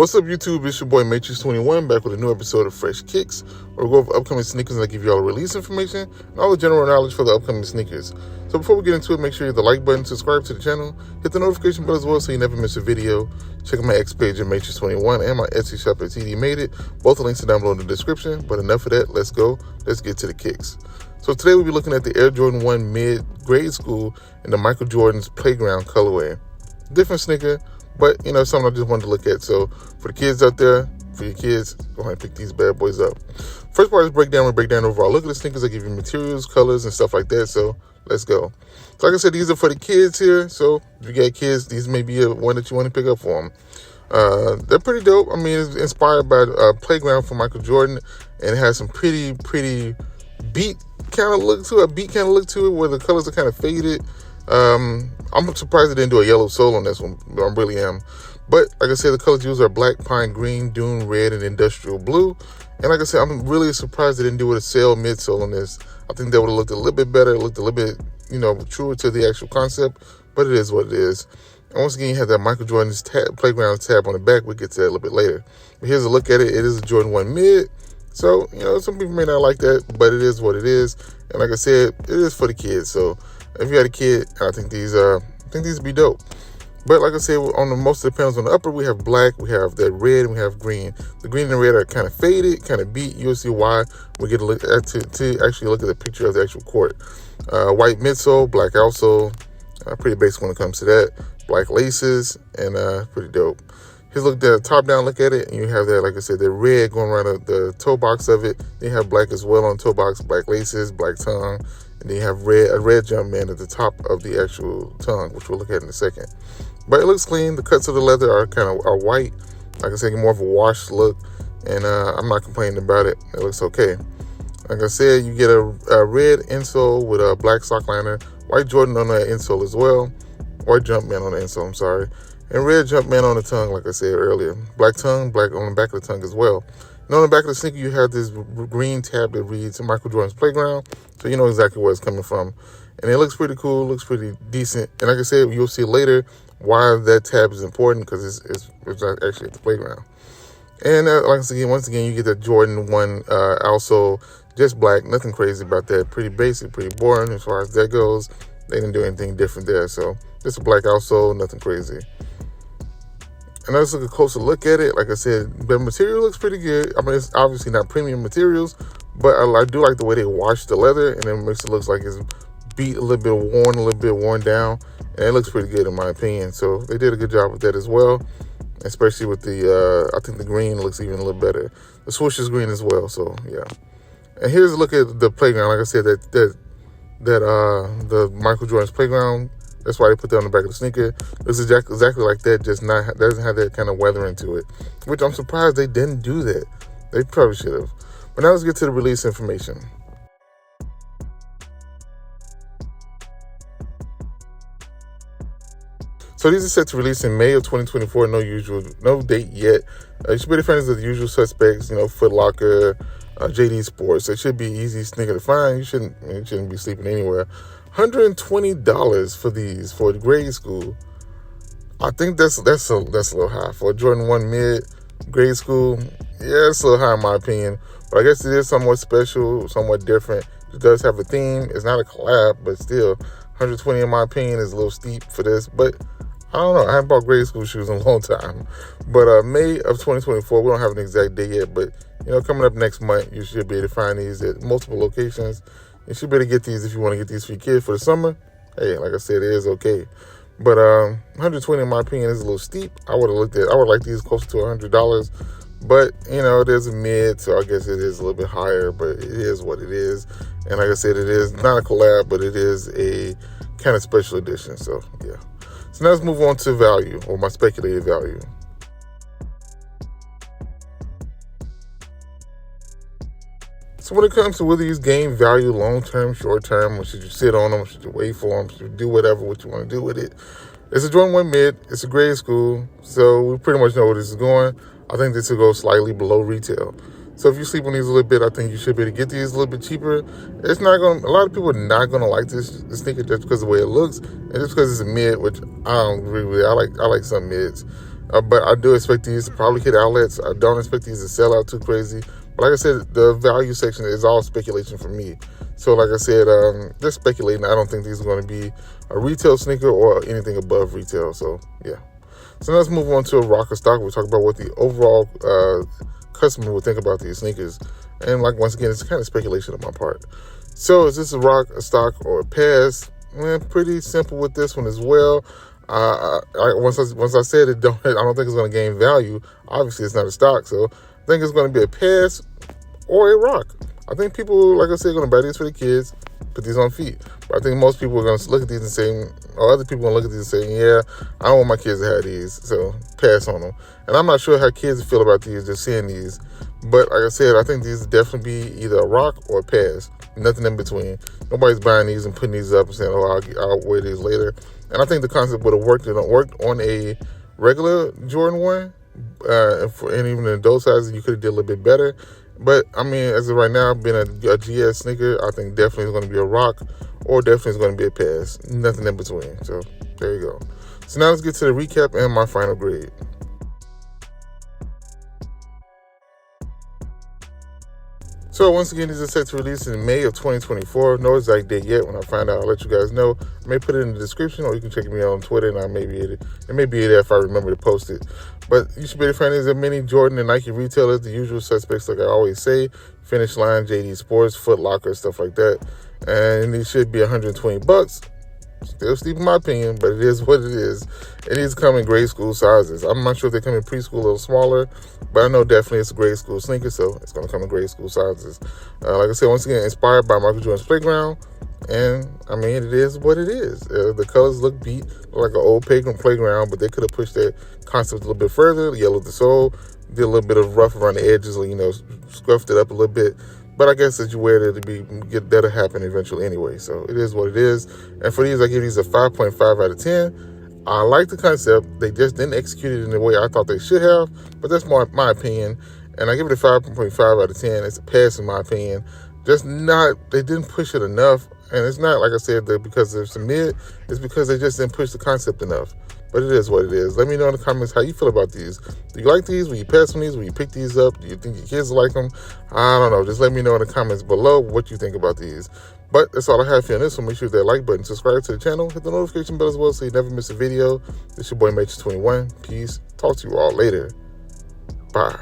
What's up, YouTube? It's your boy M8trix21 back with a new episode of Fresh Kicks, where we go over upcoming sneakers and I give you all the release information and all the general knowledge for the upcoming sneakers. So before we get into it, make sure you hit the like button, subscribe to the channel, hit the notification bell as well so you never miss a video. Check out my X page at M8trix21 and my Etsy shop at TDMadeIt. Both the links are down below in the description. But enough of that, let's go. Let's get to the kicks. So today we'll be looking at the Air Jordan 1 mid-grade school in the Michael Jordan's Playground colorway. Different sneaker, but, you know, something I just wanted to look at. So for the kids out there, for your kids, go ahead and pick these bad boys up. First part is breakdown. We break down overall. Look at the sneakers. I give you materials, colors, and stuff like that. So let's go. So like I said, these are for the kids here. So if you got kids, these may be one that you want to pick up for them. They're pretty dope. I mean, it's inspired by Playground from Michael Jordan, and it has some pretty beat kind of look to it, where the colors are kind of faded. I'm surprised they didn't do a yellow sole on this one. I really am. But like I said, the colors used are black, pine green, dune red, and industrial blue. And like I said, I'm really surprised they didn't do a sail midsole on this. I think that would have looked a little bit better, looked a little bit, you know, truer to the actual concept. But it is what it is. And once again, you have that Michael Jordan's Playground tab on the back. We'll get to that a little bit later. But here's a look at it. It is a Jordan 1 mid. So, you know, some people may not like that, but it is what it is. And like I said, it is for the kids. So if you got a kid, I think these would be dope. But like I said, on the most of the panels on the upper, we have black, we have that red, and we have green. The green and red are kind of faded, kind of beat. You'll see why. We get a look at to actually look at the picture of the actual court. White midsole, black outsole, pretty basic when it comes to that. Black laces, and pretty dope. Here's look at the top down look at it, and you have that, like I said, the red going around the toe box of it. Then you have black as well on the toe box, black laces, black tongue, and then you have a red jump man at the top of the actual tongue, which we'll look at in a second. But it looks clean. The cuts of the leather are white. Like I said, more of a washed look, and I'm not complaining about it. It looks okay. Like I said, you get a red insole with a black sock liner, white Jordan on that insole as well, white jump man on the insole, I'm sorry. And red jump man on the tongue, like I said earlier. Black tongue, black on the back of the tongue as well. And on the back of the sneaker, you have this green tab that reads Michael Jordan's Playground. So you know exactly where it's coming from. And it looks pretty cool, looks pretty decent. And like I said, you'll see later why that tab is important, because it's actually at the playground. And like I said, once again, you get the Jordan 1 outsole, just black, nothing crazy about that. Pretty basic, pretty boring as far as that goes. They didn't do anything different there. So just a black outsole, nothing crazy. And let's look a closer look at it. Like I said, the material looks pretty good. I mean, it's obviously not premium materials, but I do like the way they wash the leather, and it makes it look like it's beat a little bit worn, a little bit worn down, and it looks pretty good in my opinion. So they did a good job with that as well, especially with the, I think the green looks even a little better. The swoosh is green as well, so yeah. And here's a look at the playground. Like I said, the Michael Jordan's Playground, that's why they put that on the back of the sneaker. It's exactly like that, just doesn't have that kind of weathering to it, which I'm surprised they didn't do that. They probably should have. But now let's get to the release information. So these are set to release in May of 2024. No date yet. You should be the fans of the usual suspects, you know, Foot Locker, JD Sports. It should be easy sneaker to find. You shouldn't be sleeping anywhere. $120 for these for a grade school. I think that's a little high for a Jordan 1 mid grade school. Yeah, it's a little high in my opinion, but I guess it is somewhat special, somewhat different. It does have a theme. It's not a collab, but still, $120 in my opinion is a little steep for this. But I don't know. I haven't bought grade school shoes in a long time. But May of 2024, we don't have an exact date yet, but you know, coming up next month, you should be able to find these at multiple locations. You should be able to get these if you want to get these for your kids for the summer. Hey, like I said, it is okay. But 120 in my opinion is a little steep. I would like these closer to $100. But, you know, it is a mid, so I guess it is a little bit higher, but it is what it is. And like I said, it is not a collab, but it is a kind of special edition. So, yeah. So now let's move on to value, or my speculated value. So when it comes to whether you gain value long-term, short-term, or should you sit on them, or should you wait for them, should you do what you want to do with it. It's a Jordan 1 mid. It's a grade school. So we pretty much know where this is going. I think this will go slightly below retail. So if you sleep on these a little bit, I think you should be able to get these a little bit cheaper. It's not going to, a lot of people are not going to like this sneaker just because of the way it looks. And just because it's a mid, which I don't agree with. I like some mids. But I do expect these to probably hit outlets. I don't expect these to sell out too crazy. But like I said, the value section is all speculation for me. So like I said, just speculating. I don't think these are going to be a retail sneaker or anything above retail. So yeah. So now let's move on to a rocker stock. We'll talk about what the overall customer would think about these sneakers. And like once again, it's kind of speculation on my part. So is this a rock, a stock, or a pass? Pretty simple with this one as well. Once I said it, I don't think it's going to gain value. Obviously, it's not a stock, so I think it's going to be a pass or a rock. I think people, like I said, are going to buy these for the kids, put these on feet. But I think most people are going to look at these and say, or other people are going to look at these and say, yeah, I don't want my kids to have these, so pass on them. And I'm not sure how kids feel about these, just seeing these. But like I said, I think these would definitely be either a rock or a pass. Nothing in between. Nobody's buying these and putting these up and saying, oh, I'll wear these later. And I think the concept would have worked on a regular Jordan 1. And even in adult sizes, you could have did a little bit better. But, I mean, as of right now, being a GS sneaker, I think definitely is going to be a rock or definitely is going to be a pass. Nothing in between. So, there you go. So, now let's get to the recap and my final grade. So once again, these are set to release in May of 2024. No exact date yet. When I find out, I'll let you guys know. I may put it in the description, or you can check me out on Twitter, and it may be there if I remember to post it. But you should be able to find these at many Jordan and Nike retailers, the usual suspects, like I always say: Finish Line, JD Sports, Foot Locker, stuff like that. And these should be $120. Still steep in my opinion, but it is what it is. And these come in grade school sizes. I'm not sure if they come in preschool, a little smaller, but I know definitely it's a grade school sneaker, so it's going to come in grade school sizes. Like I said, once again, inspired by Michael Jordan's Playground, and I mean, it is what it is. The colors look beat, like an old playground, but they could have pushed that concept a little bit further, yellowed the sole, did a little bit of rough around the edges, scruffed it up a little bit. But I guess as you wear it, that'll happen eventually anyway. So it is what it is. And for these, I give these a 5.5 out of 10. I like the concept. They just didn't execute it in the way I thought they should have. But that's my opinion. And I give it a 5.5 out of 10. It's a pass in my opinion. They didn't push it enough. And it's not, like I said, because there's some mid. It's because they just didn't push the concept enough. But it is what it is. Let me know in the comments how you feel about these. Do you like these? Will you pass on these? Will you pick these up? Do you think your kids like them? I don't know. Just let me know in the comments below what you think about these. But that's all I have for you on this one. Make sure you hit that like button, subscribe to the channel, hit the notification bell as well so you never miss a video. It's your boy M8trix21. Peace. Talk to you all later. Bye.